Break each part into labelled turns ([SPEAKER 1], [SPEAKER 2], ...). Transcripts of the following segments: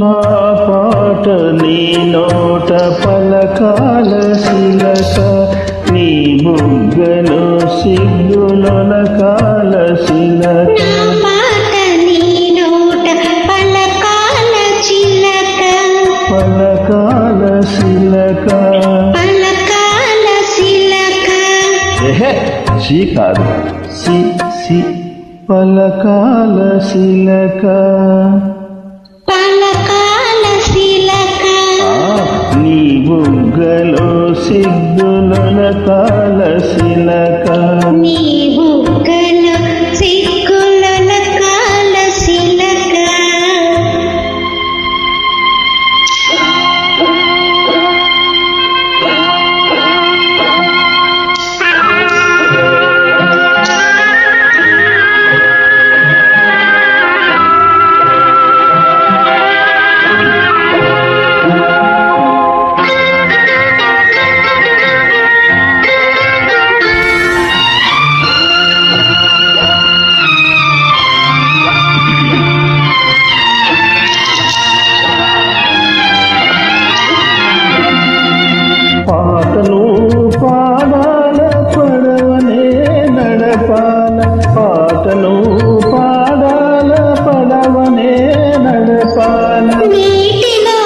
[SPEAKER 1] నా పాట నీ నోట పలకాల శిలక, నీ బుగ్గలో సిగ్గులొలకాల శిలక. పలకాల శిలక,
[SPEAKER 2] పలకాల శిలక.
[SPEAKER 1] సి కాదు, సి పలకాల శిలక,
[SPEAKER 2] పలకాల శిలక.
[SPEAKER 1] నీ బుగ్గలో సిగ్గులొలకాల శిలక,
[SPEAKER 2] నీ బుగ్గలో సిగ్గులొలకాల శిలక.
[SPEAKER 1] పాటలు పాడాల పడవనే నడపాల, పాటలు పాడాల పడవనే నడపాల.
[SPEAKER 2] నీటిలో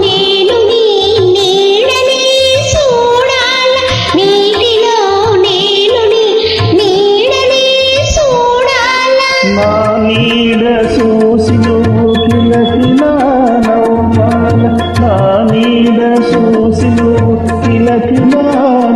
[SPEAKER 2] నేను నీ నీడని చూడాల, నీటిలో నేను నీ నీడని చూడాల.
[SPEAKER 1] నా నీడ చూసి నువ్వు కిలకిలా నవ్వాల, నా నీడ చూసి నువ్వు కిలకిలా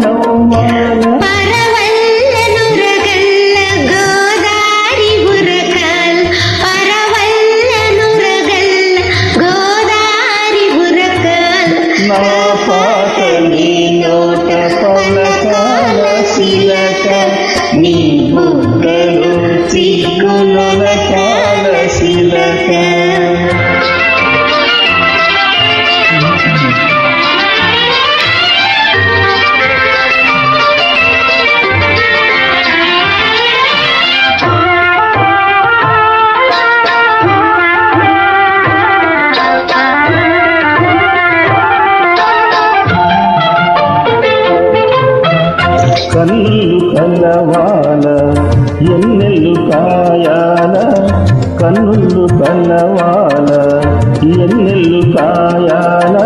[SPEAKER 1] నవ్వాల.
[SPEAKER 2] పరవల్ల నురగల్ల గోదారి బురకాల, పరవల్ల నురగల్ల గోదారి బురకాల.
[SPEAKER 1] నా పాట నీ నోట పలకాల శిలక, నీ బుగ్గలో సిగ్గులొలకాల శిలక. కన్నులు కలవాల ఎన్నెల్లు కాయాల, కన్నులు కలవాల ఎన్నెల్లు కాయాల.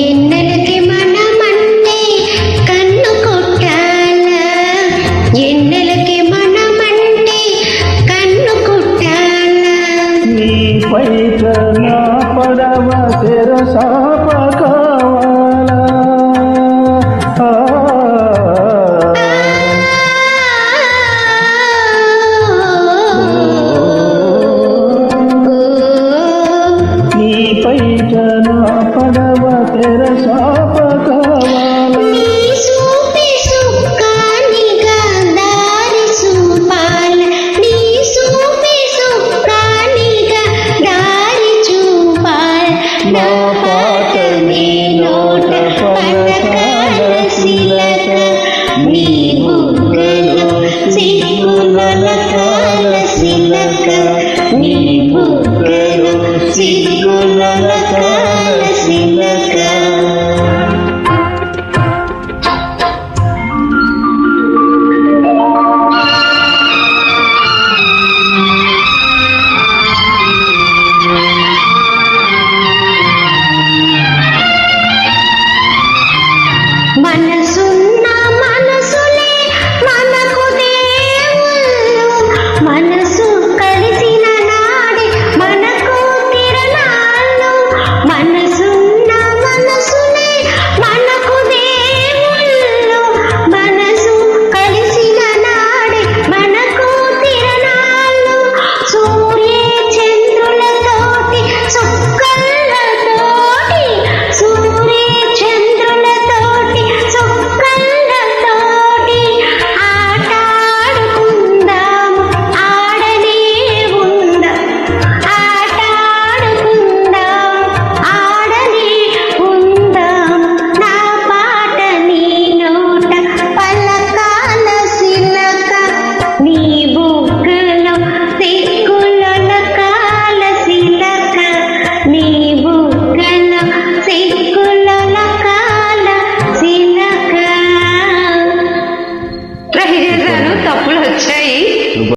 [SPEAKER 2] ఎన్నెలకి మనమంటే కన్ను కొట్టాల, ఎన్నెలకి మనమంటే కన్ను కొట్టాల.
[SPEAKER 1] నీ పైట నా పడవ తెరసాప కావాలా, నీ పైట నా పడవ తెరసాప కావాలా.
[SPEAKER 2] నీ సూపి సుక్కానిగా దారి చూపాల, నీ సూపి సుక్కానిగా దారి చూపాల.
[SPEAKER 1] నా పాట నీ నోట పలకాల శిలక, నీ బుగ్గలో సిగ్గులొలకాల శిలక, నీ బుగ్గలో సిగ్గు